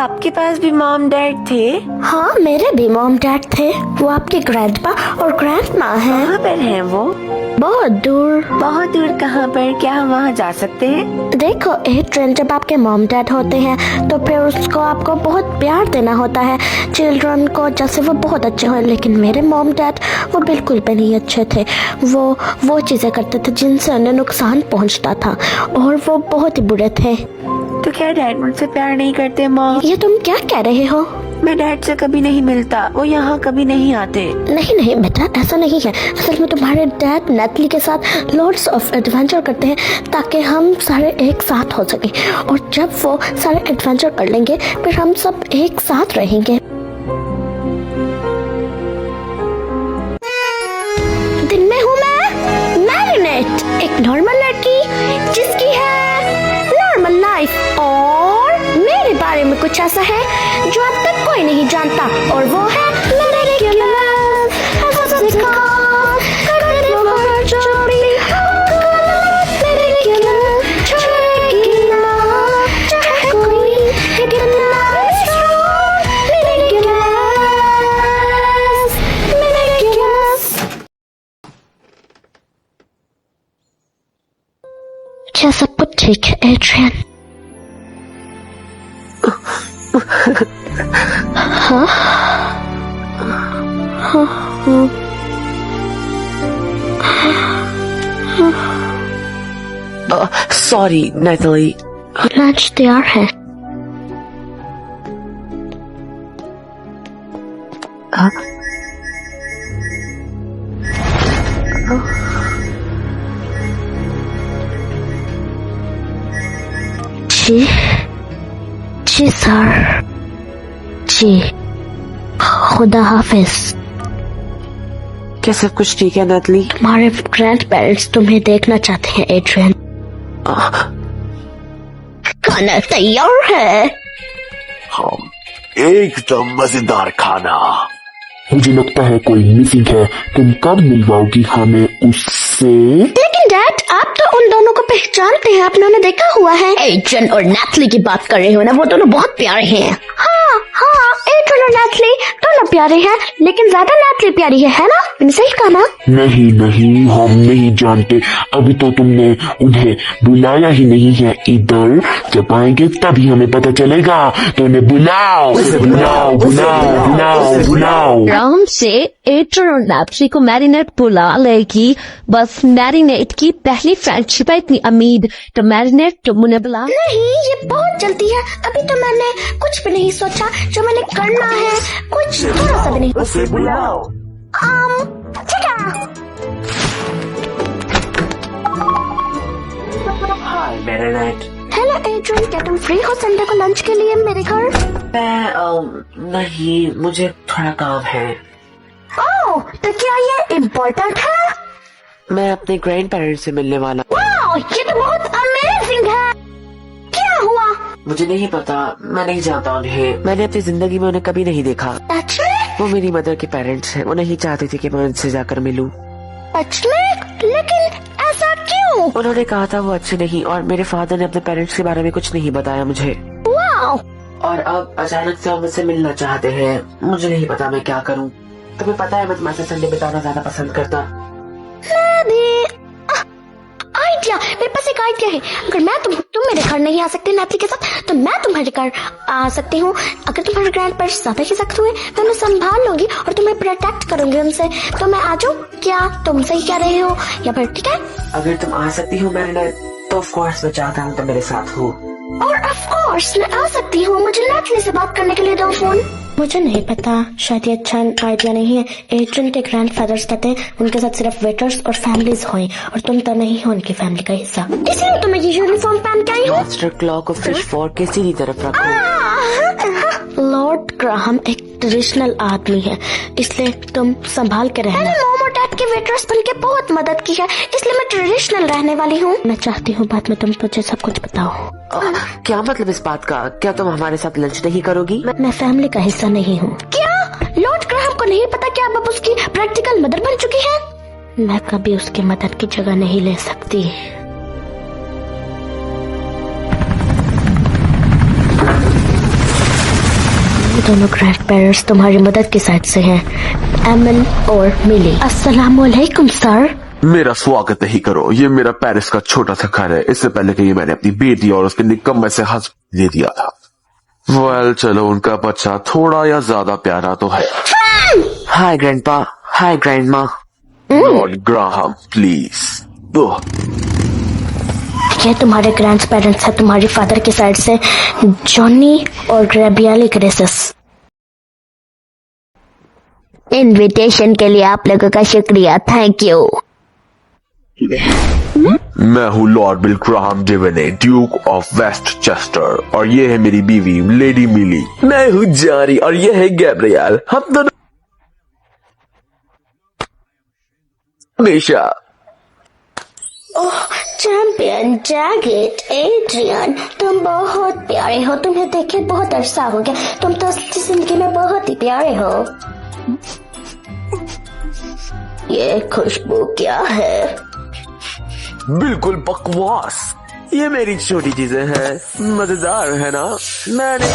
आपके पास भी mom dad थे? हाँ, मेरे भी मॉम डैड थे। वो आपके ग्रैंडपा और ग्रैंडमा हैं। कहाँ पर हैं वो? बहुत दूर। बहुत दूर कहाँ पर? क्या हम वहाँ जा सकते हैं? देखो एड्रियन, जब आपके मॉम डैड होते हैं तो फिर उसको आपको बहुत प्यार देना होता है चिल्ड्रन को, जैसे वो बहुत अच्छे हो। लेकिन मेरे मॉम डैड वो बिल्कुल भी नहीं अच्छे थे। वो चीजें करते थे जिनसे उन्हें नुकसान पहुंचता था, और वो बहुत ही बुरे थे। तो क्या डैड मुझसे प्यार नहीं करते मॉम? ये तुम क्या कह रहे हो? मैं डैड से कभी नहीं मिलता, वो यहाँ कभी नहीं आते। नहीं बेटा, ऐसा नहीं है। असल में तुम्हारे डैड नेटली के साथ लॉर्ड्स ऑफ एडवेंचर करते हैं ताकि हम सारे एक साथ हो सके, और जब वो सारे एडवेंचर कर लेंगे फिर हम सब एक साथ रहेंगे। दिन में हूँ मैं मैरिनेट, एक नॉर्मल लड़की जिसकी है नॉर्मल लाइफ, और मेरे बारे में कुछ ऐसा है जो अब तक कोई नहीं जानता, और वो है क्या सब कुछ ठीक है एड्रियन? हाँ? Sorry neatly. लंच तैयार है। जी सर, जी। खुदा हाफिज। क्या सब कुछ ठीक है नेटली? तुम्हारे ग्रैंड पेरेंट्स तुम्हें देखना चाहते हैं एड्रियन। खाना तैयार है। हम एकदम मजेदार खाना। मुझे लगता है कोई मिसिंग है। तुम कब मिलवाओगी हमें उससे? लेकिन डैड, आप तो उन दोनों को पहचानते हैं, आपने उन्हें देखा हुआ है। एड्रियन और नेटली की बात कर रहे हो ना, वो दोनों बहुत प्यारे हैं। हाँ, एड्रियन और नेटली दोनों प्यारे हैं, लेकिन ज्यादा नेटली प्यारी है ना? मैंने सही कहा ना? नहीं, हम नहीं जानते। अभी तो तुमने उन्हें बुलाया ही नहीं है इधर। जब आएंगे तभी हमें पता चलेगा। तो उन्हें बुलाओ। आराम से एड्रियन और नेटली को मैरिनेट बुला लेगी। बस मैरिनेट की पहली फ्रेंडशिप है, इतनी उम्मीद। तो मैरिनेट तुम उन्हें बुला। नहीं, ये बहुत जल्दी है। अभी तो मैंने कुछ भी नहीं सोचा। जो मैंने करना है कुछ थोड़ा सा भी नहीं। उसे बुलाओ। ठीक है। हाय मैरिनेट। हेलो एड्रियन, क्या तुम फ्री हो संडे को लंच के लिए मेरे घर? नहीं, मुझे थोड़ा काम है। ओह, तो क्या ये इम्पोर्टेंट है? मैं अपने ग्रैंड पेरेंट्स से मिलने वाला। वाह, ये तो बहुत अमेजिंग है। क्या हुआ? मुझे नहीं पता, मैं नहीं जानता उन्हें। मैंने अपनी जिंदगी में उन्हें कभी नहीं देखा। सच में? वो मेरी मदर के पेरेंट्स हैं। वो नहीं चाहते थे कि मैं उनसे जाकर मिलूं। सच में? लेकिन ऐसा क्यों? उन्होंने कहा था वो अच्छे नहीं, और मेरे फादर ने अपने पेरेंट्स के बारे में कुछ नहीं बताया मुझे। वाह, और अब अचानक से वो मुझसे मिलना चाहते हैं। मुझे नहीं पता मैं क्या करूं। तुम्हें पता है मैं तुम्हारे साथ संडे बिताना ज्यादा पसंद करता। मैं भी। आइडिया, मेरे पास एक आइडिया है। अगर मैं तुम मेरे घर नहीं आ सकते नेटली के साथ, तो मैं तुम्हारे घर आ सकती हूँ। अगर तुम्हारे ग्रैंड पेरेंट्स ज्यादा ही सख्त हुए, मैं उन्हें संभाल लूंगी और तुम्हें प्रोटेक्ट करूंगी उनसे। तो मैं आ जाऊँ क्या? तुम सही कह रहे हो, या फिर ठीक है? अगर तुम आ सकती हो मैरिनेट, तो ऑफ कोर्स मैं चाहता हूँ तुम मेरे साथ हो। और ऑफ कोर्स मैं आ सकती हूँ। मुझे नेटली से बात करने के लिए दो फोन। मुझे नहीं पता, शायद ये अच्छा आइडिया नहीं है। एड्रियन के ग्रैंडफादर्स कहते हैं उनके साथ सिर्फ वेटर्स और फैमिलीज हों, और तुम तो नहीं हो उनकी फैमिली का हिस्सा, इसलिए तो मैं ये यूनिफॉर्म पहन के आई हूँ। मास्टर क्लॉ को फिश फॉर्क के सीधी तरफ रखो। लॉर्ड ग्राहम एक ट्रेडिशनल आदमी है, इसलिए तुम संभाल के रहना। मैंने मॉम और डैड के वेटर्स बन के बहुत मदद की है, इसलिए मैं ट्रेडिशनल रहने वाली हूँ। मैं चाहती हूँ बाद में तुम मुझे सब कुछ बताओ। क्या मतलब इस बात का? क्या तुम हमारे साथ लंच नहीं करोगी? मैं फैमिली का हिस्सा नहीं हूँ। क्या लॉर्ड ग्राहम को नहीं पता कि आप अब उसकी प्रैक्टिकल मदर बन चुकी हैं? मैं कभी उसकी मदद की जगह नहीं ले सकती। ये दोनों ग्रैंड पेरेंट्स तुम्हारी मदद की साइड से हैं, एमन और मिली। अस्सलाम वालेकुम सर। मेरा स्वागत नहीं करो, ये मेरा पेरिस का छोटा सा घर है। इससे पहले कि ये मैंने अपनी बेटी और उसके निकम्मे से हस्बैंड दे दिया था। वेल चलो, उनका बच्चा थोड़ा या ज्यादा प्यारा तो है। Hi grandpa, hi grandma. Lord Graham please. ये तुम्हारे ग्रैंड पेरेंट्स है तुम्हारी फादर की साइड से, जॉनी और ग्रेबियाली ग्रेसिस। इनविटेशन के लिए आप लोगों का शुक्रिया, थैंक यू। मैं हूँ लॉर्ड बिल ग्राहम डिवेने, ड्यूक ऑफ वेस्ट चेस्टर, और ये है मेरी बीवी लेडी मिली। मैं हूँ जारी और ये है गैब्रियल। हम दोनों हमेशा चैंपियन जैकेट एड्रियन, तुम बहुत प्यारे हो। तुम्हें देखे बहुत अरसा हो गया। तुम तो असली जिंदगी में बहुत ही प्यारे हो। ये खुशबू क्या है? बिल्कुल बकवास। ये मेरी छोटी चीजें हैं, मजेदार है ना? मैंने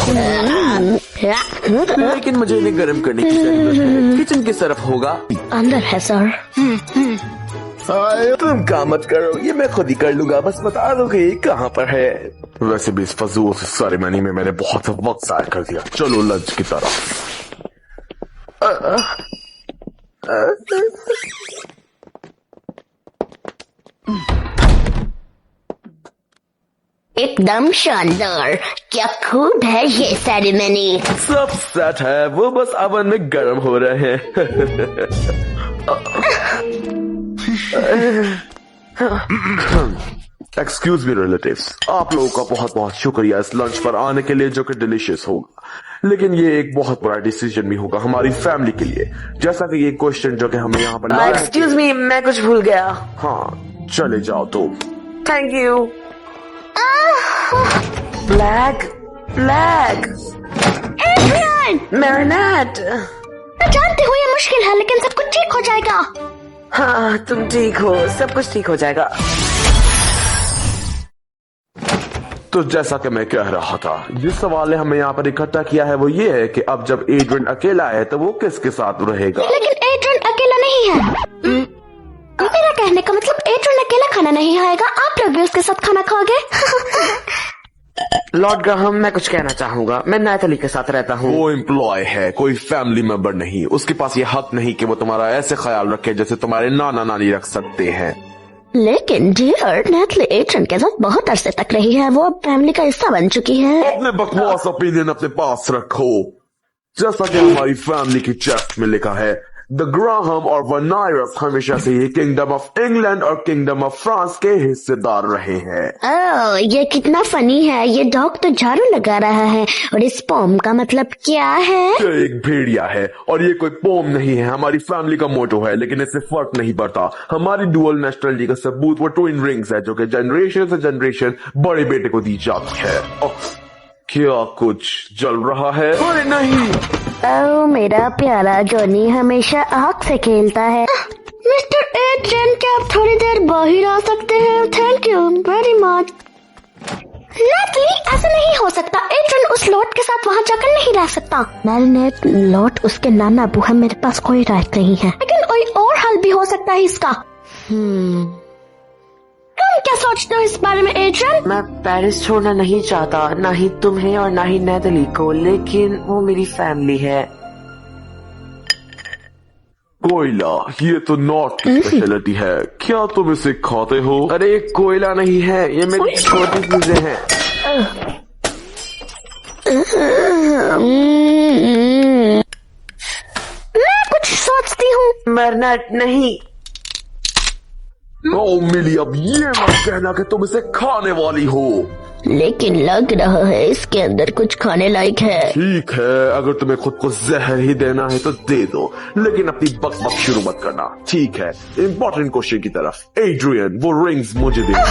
लेकिन मुझे इन्हें गर्म करने की जरूरत है। किचन किस तरफ होगा? अंदर है सर। तुम काम मत करो, ये मैं खुद ही कर लूंगा। बस बता दो कि कहाँ पर है। वैसे भी इस फजूल सेरेमनी में मैंने बहुत वक्त जाया कर दिया। चलो लंच की तरफ। एकदम शानदार। क्या खूब है ये सेरेमनी। सब सेट है, वो बस ओवन में गर्म हो रहे हैं। एक्सक्यूज मी रिलेटिव्स, आप लोगों का बहुत बहुत शुक्रिया इस लंच पर आने के लिए, जो कि डिलीशियस होगा। लेकिन ये एक बहुत बड़ा डिसीजन भी होगा हमारी फैमिली के लिए। जैसा कि ये क्वेश्चन जो कि हमें यहाँ पर एक्सक्यूज मी, मैं कुछ भूल गया। हाँ चले जाओ तो। Thank you. Flag flag marinate. मैं जानती हूँ ये मुश्किल है, लेकिन सब कुछ ठीक हो जाएगा। हाँ तुम ठीक हो, सब कुछ ठीक हो जाएगा। तो जैसा कि मैं कह रहा था, जिस सवाल ने हमें यहाँ पर इकट्ठा किया है वो ये है कि अब जब एड्रियन अकेला है तो वो किसके साथ रहेगा। लेकिन एड्रियन अकेला नहीं है। मेरा कहने का मतलब एड्रियन अकेला खाना नहीं खाएगा, आप लोग भी उसके साथ खाना खाओगे। लॉर्ड ग्राहम, मैं कुछ कहना चाहूंगा। मैं नैथली के साथ रहता हूँ। वो एम्प्लॉय है, कोई फैमिली मेंबर नहीं। उसके पास ये हक नहीं कि वो तुम्हारा ऐसे ख्याल रखे जैसे तुम्हारे नाना नानी रख सकते हैं। लेकिन डियर, नैथली एड्रियन के साथ बहुत अरसे तक रही है, वो अब फैमिली का हिस्सा बन चुकी है। अपने बकवास ओपिनियन अपने पास रखो। जैसा कि हमारी फैमिली की चेस्ट में लिखा है, द ग्राहम और वनायरस हमेशा से ही किंगडम ऑफ इंग्लैंड और किंगडम ऑफ फ्रांस के हिस्सेदार रहे हैं। ओह, ये कितना फनी है। ये डॉग तो झाड़ू लगा रहा है, और इस पोम का मतलब क्या है? ये एक भेड़िया है और ये कोई पोम नहीं है, हमारी फैमिली का मोटो है। लेकिन इससे फर्क नहीं पड़ता। हमारी डुअल नेशनलिटी का सबूत वो ट्विन रिंग्स है, जो कि जनरेशन से जनरेशन बड़े बेटे को दी जाती है। क्या कुछ जल रहा है? अरे नहीं। ओह, मेरा प्यारा जॉनी हमेशा आग से खेलता है। मिस्टर एड्रियन, क्या आप थोड़ी देर बाहर आ सकते हैं? Thank you very much. Nathalie, ऐसा नहीं हो सकता। एड्रियन उस लॉर्ड के साथ वहाँ जाकर नहीं रह सकता। मैरिनेट, लॉर्ड उसके नाना अबू है, मेरे पास कोई राइट नहीं है। लेकिन कोई और हल भी हो सकता है इसका। तुम क्या सोचते हो इस बारे में एड्रियन? मैं पेरिस छोड़ना नहीं चाहता, ना ही तुम्हें और ना ही नैथली को, लेकिन वो मेरी फैमिली है। कोयला, ये तो नॉर्थ की स्पेशलिटी है। क्या तुम इसे खाते हो? अरे कोयला नहीं है, ये मेरी छोटी चीजें हैं। मैं कुछ सोचती हूँ। मैरिनेट नहीं। ओ मिली, अब ये मत कहना कि तुम इसे खाने वाली हो। लेकिन लग रहा है इसके अंदर कुछ खाने लायक है। ठीक है, अगर तुम्हें खुद को जहर ही देना है तो दे दो, लेकिन अपनी बकबक शुरू मत करना, ठीक है? इंपॉर्टेंट क्वेश्चन की तरफ। एड्रियन, वो रिंग्स मुझे दे दो।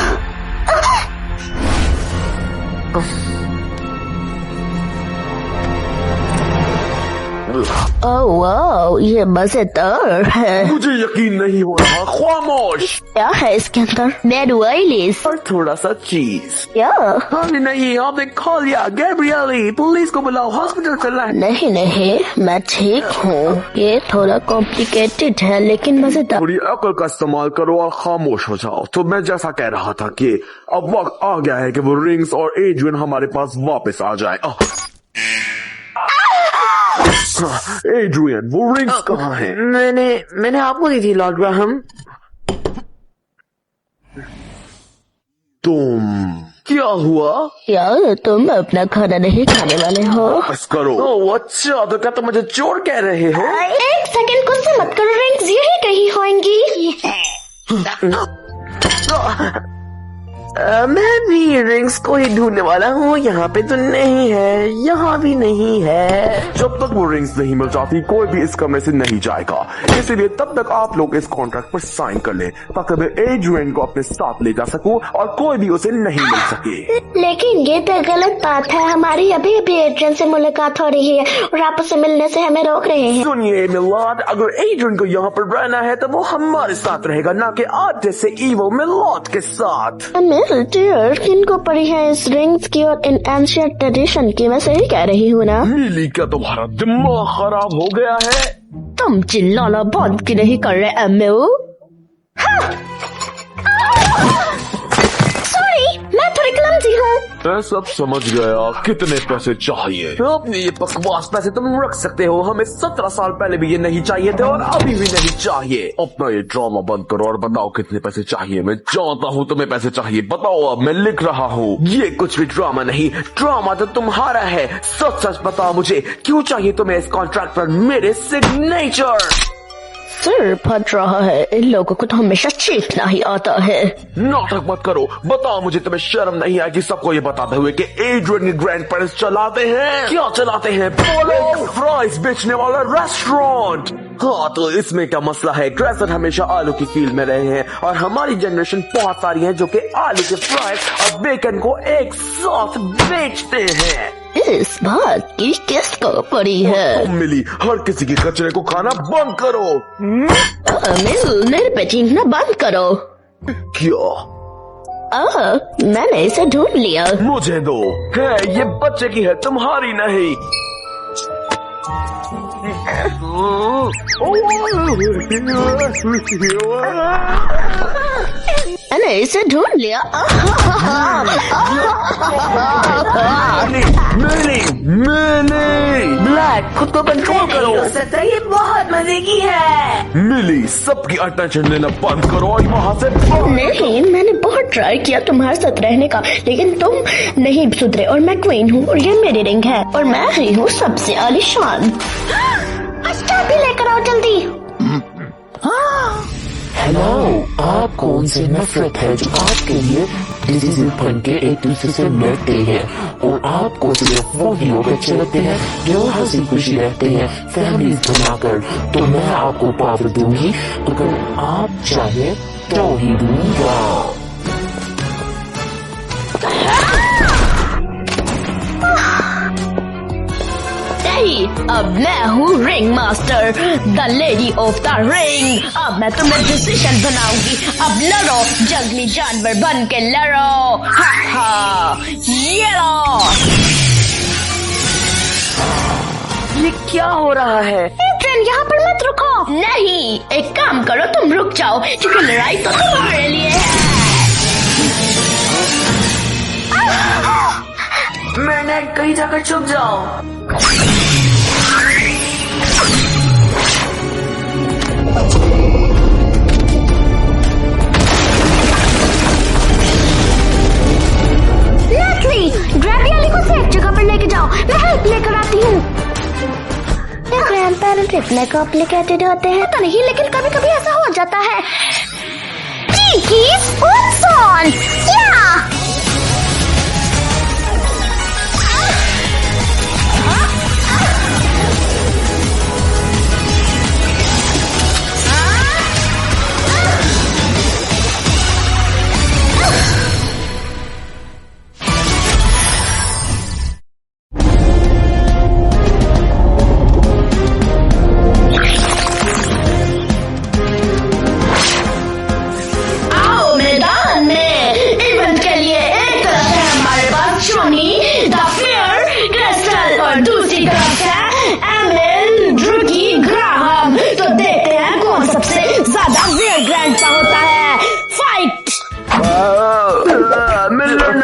ओह वाह, ये मजेदार है। मुझे यकीन नहीं हो रहा। खामोश। क्या है इसके अंदर? डेड वाइलिस और थोड़ा सा चीज। क्या? अरे नहीं, आपने खा लिया। गैब्रिएली, पुलिस को बुलाओ, हॉस्पिटल चलना है। नहीं नहीं, मैं ठीक हूँ। ये थोड़ा कॉम्प्लिकेटेड है लेकिन मजेदार। थोड़ी अकल का इस्तेमाल करो और खामोश हो जाओ। तो मैं जैसा कह रहा था कि अब वक्त आ गया है कि वो रिंग्स और एड्रियन हमारे पास वापस आ जाए। एड्रियन, वो रिंग्स कहाँ हैं? मैंने आपको दी थी लॉर्ड ग्राहम। तुम क्या हुआ? यार तुम अपना खाना नहीं खाने वाले हो? बस करो। ओह अच्छा, तो क्या तुम मुझे चोर कह रहे हो? एक सेकंड, गुस्सा मत करो, रिंग्स यही कहीं होंगी। मैं भी रिंग्स को ही ढूंढने वाला हूँ। यहाँ पे तो नहीं है, यहाँ भी नहीं है। जब तक वो रिंग्स नहीं मिल जाती कोई भी इस कमरे से नहीं जाएगा। इसलिए तब तक आप लोग इस कॉन्ट्रैक्ट पर साइन कर लें ताकि मैं एड्रियन को अपने साथ ले जा सकूं और कोई भी उसे नहीं मिल सके। लेकिन ये तो गलत बात है, हमारी अभी अभी एड्रियन से मुलाकात हो रही है और आप उससे मिलने से हमें रोक रहे हैं। सुनिए मिलाद, अगर एड्रियन को यहाँ पर रहना है तो वो हमारे साथ रहेगा, ना कि आज जैसे ईवो मिलाद के साथ। डियर, किनको पड़ी है इस रिंग्स की और इन एंशिएंट ट्रेडिशन की? मैं सही कह रही हूँ ना? मिली, क्या तुम्हारा दिमाग खराब हो गया है? तुम चिल्लाना बंद क्यों नहीं कर रहे एमओ? सॉरी, मैं थोड़ी क्लमजी हूँ। मैं सब समझ गया। कितने पैसे चाहिए? अपने ये बकवास पैसे तुम रख सकते हो। हमें 17 साल पहले भी ये नहीं चाहिए थे और अभी भी नहीं चाहिए। अपना ये ड्रामा बंद करो और बताओ कितने पैसे चाहिए। मैं जानता हूँ तुम्हें पैसे चाहिए। बताओ, अब मैं लिख रहा हूँ। ये कुछ भी ड्रामा नहीं, ड्रामा तो तुम्हारा है। सच सच बताओ मुझे, क्यों चाहिए तुम्हें इस कॉन्ट्रैक्ट पर मेरे सिग्नेचर? सिर फट रहा है, इन लोगों को तो हमेशा चीखना ही आता है। नाटक मत करो। बताओ मुझे, तुम्हें शर्म नहीं आएगी सबको ये बताते हुए कि एड्रियन के ग्रैंड पेरेंट्स चलाते हैं? क्या चलाते हैं? बोलो। फ्राइज बेचने वाला रेस्टोरेंट। हाँ, तो इसमें क्या मसला है? ग्रेसर हमेशा आलू की फील्ड में रहे हैं और हमारी जनरेशन बहुत सारी है जो कि आलू के फ्राइज और बेकन को एक साथ बेचते हैं। इस बात की किसको पड़ी है? मिली, हर किसी के कचरे को खाना बंद करो। मेरे पे चीखना बंद करो। क्या? मैंने इसे ढूंढ लिया। मुझे दो। है, ये बच्चे की है, तुम्हारी नहीं। मैंने इसे ढूंढ लिया। मिली, ब्लैक, खुद को कंट्रोल करो। हो सकता है ये बहुत मजे की है। मिली, सबकी अटेंशन लेना बंद करो और वहाँ से भागो। नहीं, मैंने बहुत ट्राई किया तुम्हारे साथ रहने का, लेकिन तुम नहीं सुधरे और मैं क्वीन हूँ और ये मेरी रिंग है और मैं ही हूँ सबसे आलीशान। अच्छा भी लेकर आओ जल्दी। हेलो, आपको उनसे नफरत है जो आपके लिए डिजीज बन के एक दूसरे से लड़ते हैं और आपको सिर्फ वो ही लोग अच्छे लगते हैं जो हंसी खुशी रहते हैं फैमिलीज बनाकर। तो मैं आपको पावर दूंगी, अगर आप चाहे तो ही दूंगा। अब मैं हूँ ring master, the lady of the ring. अब मैं तुम्हें डिसीजन बनाऊंगी। अब लड़ो, जंगली जानवर बन के लड़ो। हा हा, ये लो। ये क्या हो रहा है? ट्रेन यहाँ पर मत रुको। नहीं, एक काम करो, तुम रुक जाओ क्योंकि लड़ाई तो तुम्हारे लिए है। मैंने कहीं जाकर छुप जाओ। ग्रैवियली को सेफ जगह पर लेके जाओ, मैं हेल्प लेकर आती हूँ। ग्रैंड पेरेंट इतने कॉम्प्लिकेटेड होते हैं तो नहीं, लेकिन कभी कभी ऐसा हो जाता है।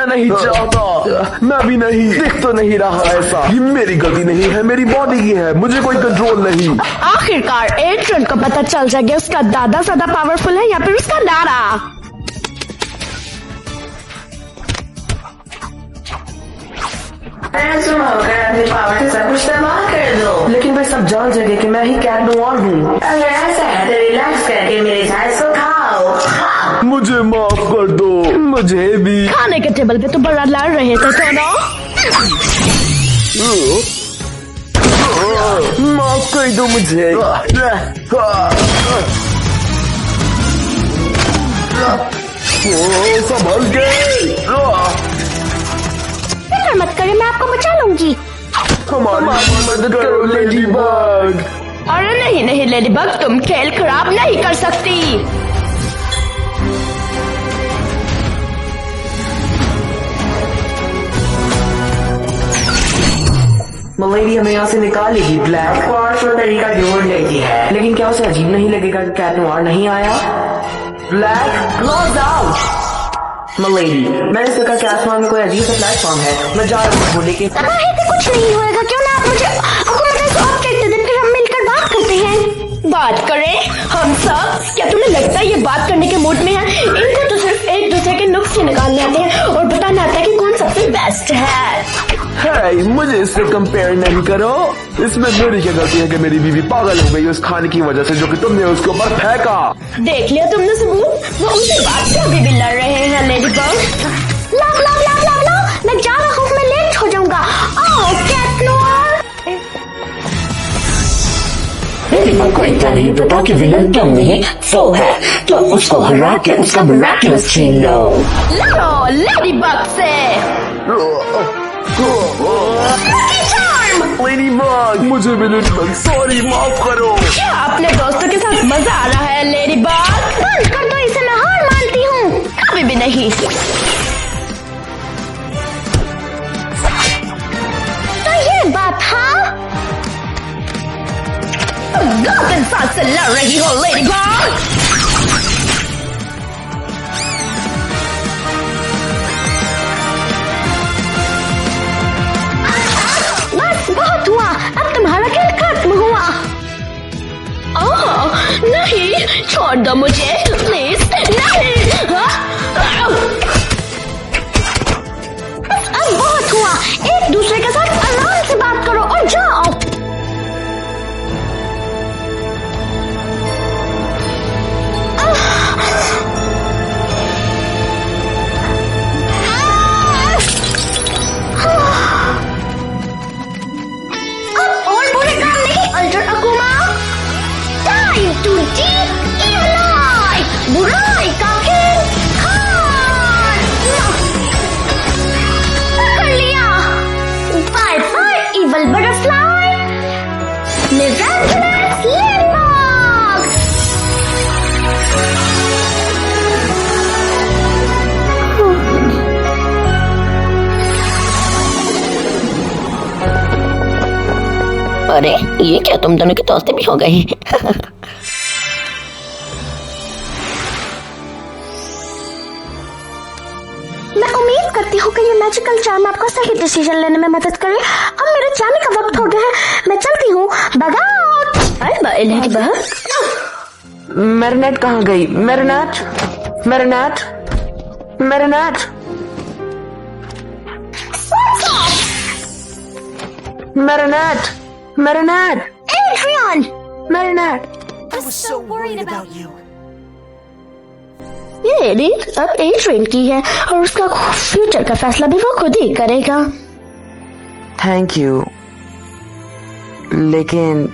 मैं नहीं चाहता, मैं भी नहीं। दिख तो नहीं रहा ऐसा। ये मेरी गलती नहीं है, मेरी बॉडी की है, मुझे कोई कंट्रोल नहीं। आखिरकार एड्रियन को पता चल जाएगा उसका दादा ज्यादा पावरफुल है या फिर उसका दादा। अपने पावर से सब कुछ इस्तेमाल कर दो। लेकिन भाई सब जान जाएंगे कि मैं ही कैट नोवार हूँ। अगर ऐसा है तो रिलैक्स करके मेरे साइज को खाओ। मुझे माफ कर दो, मुझे भी। खाने के टेबल पे तो बड़ा लड़ रहे थे दोनों। माफ कर दो मुझे। संभल के। फिक्र मत करें, मैं आपको बचा लूंगी। हमारी मदद करो लेडीबग। अरे नहीं नहीं लेडीबग, तुम खेल खराब नहीं कर सकती। मिलेडी हमें यहाँ से निकालेगी। ब्लैक क्वार्ट्ज वो तरीका ढूंढ लेती है, लेकिन क्या उसे अजीब नहीं लगेगा कि कैट नोवार नहीं आया? Black close out. मिलेडी, मैंने सोचा कि आसमान में कोई अजीब सा प्लेटफॉर्म है, मैं जा रहा हूँ लेकिन कुछ नहीं होएगा। क्यों ना आप मुझे ऑब्जेक्ट दे, फिर हम मिलकर बात करते हैं। बात करें हम सब? क्या तुम्हें लगता है ये बात करने के मूड में है? इनको तो सिर्फ एक दूसरे के नुक्से निकालने आते हैं और बताना आता है कि कौन सबसे बेस्ट है। हे, मुझे इससे कंपेयर नहीं करो। इसमें मेरी क्या गलती है कि मेरी बीवी पागल हो गई उस खाने की वजह से जो कि तुमने उसके ऊपर फेंका। देख लिया तुमने सबूत? वो उसी बात से अभी भी लड़ रहे हैं लेडीबग। लाभ लाभ लाभ लाभ लाभ, मैं जा रहा हूँ, मैं लेट हो जाऊंगा। ओह कैट नोवार। लेडीबग को इतना नहीं पता कि विलन तुम नहीं वो है, तो उसको हरा के उसका मिराकुलस छीन लो। लड़ो लेडीबग से। लेडीबग, मुझे भी लेडीबग, सॉरी, माफ करो। क्या अपने दोस्तों के साथ मजा आ रहा है लेडीबग? बंद कर दो इसे, मैं हार मानती हूँ। कभी भी नहीं। तो ये बात, हाँ? तुम 2 साल से लड़ रही हो लेडीबग। बस बहुत हुआ, अब तुम्हारा खेल खत्म हुआ। ओह नहीं, छोड़ दो मुझे प्लीज। नहीं, बस अब बहुत हुआ। एक दूसरे के साथ आराम से बात करो और जाओ। और बुरे काम नहीं। अल्टर अकुमा, टाइम टू डीप इवल, बुराई का खेल हार। पकड़ लिया। Bye bye evil butterfly, miraculous ladybug. अरे ये क्या, तुम दोनों के दोस्ती भी हो गए? मैं उम्मीद करती हूँ कि ये मैजिकल चार्म आपको सही डिसीजन लेने में मदद करे। अब मेरे जाने का वक्त हो गया है, मैं चलती हूँ। Bye bye ladybug. मैरिनेट कहाँ गई? Marinette, Marinette, Marinette, Marinette, Marinette, Adrien. Marinette. ये एडिट अब एड्रियन की है और उसका फ्यूचर का फैसला भी वो खुद ही करेगा। थैंक यू, लेकिन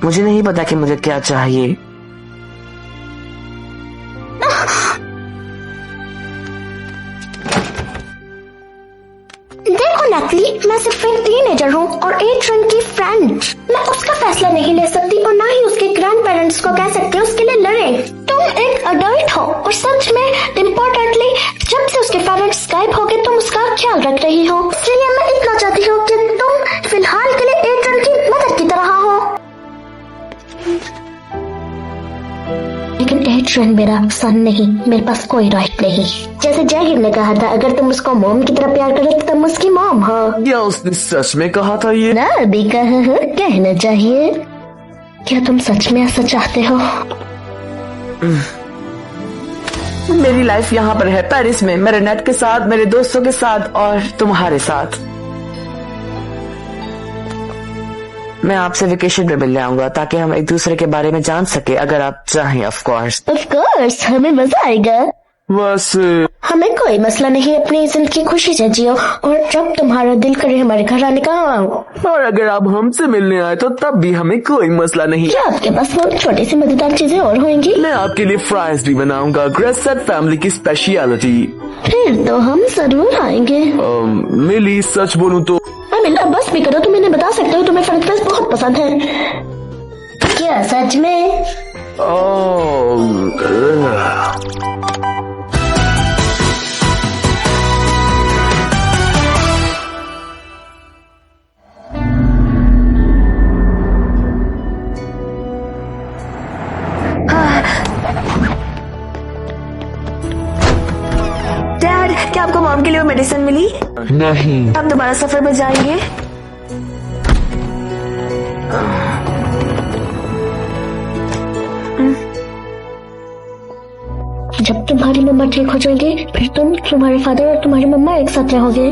मुझे नहीं पता कि मुझे क्या चाहिए। देखो नकली, मैं सिर्फ एक टीनेजर हूँ और एड्रियन की फ्रेंड। मैं उसका फैसला नहीं ले सकती और ना ही उसके ग्रैंड पेरेंट्स को कह सकती उसके लिए लड़े। तुम एक अडल्ट हो और सच में इम्पोर्टेंटली जब से उसके पेरेंट्स गायब हो गए तुम उसका ख्याल रख रही हो। इसलिए मैं इतना चाहती हूँ कि तुम फिलहाल के लिए एड्रियन की मदद की तरह हो। लेकिन एड्रियन चिल्ड्रन मेरा सन नहीं, मेरे पास कोई राइट नहीं। जैसे जयहिर ने कहा था, अगर तुम उसको मॉम की तरह प्यार करो तो तुम उसकी मॉम हो। क्या उसने सच में कहा था ये? ना भी कहा है, कहना चाहिए। क्या तुम सच में ऐसा चाहते हो? मेरी लाइफ यहाँ पर है, पेरिस में, मेरे नेट के साथ, मेरे दोस्तों के साथ और तुम्हारे साथ। मैं आपसे वेकेशन में मिलने आऊंगा ताकि हम एक दूसरे के बारे में जान सके, अगर आप चाहें ऑफ कोर्स। ऑफ कोर्स, हमें मजा आएगा। बस हमें कोई मसला नहीं, अपनी जिंदगी खुशी से जियो और जब तुम्हारा दिल करे हमारे घर आने का आओ। और अगर आप हमसे मिलने आए तो तब भी हमें कोई मसला नहीं। क्या आपके पास वो छोटी सी मजेदार चीजें और होंगी? मैं आपके लिए फ्राइज भी बनाऊंगा, ग्रेसेट फैमिली की स्पेशलिटी। फिर तो हम जरूर आएंगे। मिली, सच बोलूं तो मिला बस भी करो, तुम इन्हें बता सकते हो तुम्हें फ्रेंच फ्राइज बहुत पसंद है। क्या सच में? डैड, क्या आपको मॉम के लिए मेडिसिन मिली? नहीं। आप दोबारा सफर में जाएंगे? जब तुम्हारी मम्मा ठीक हो जाएंगे फिर तुम, तुम्हारे फादर और तुम्हारी मम्मा एक साथ रहोगे।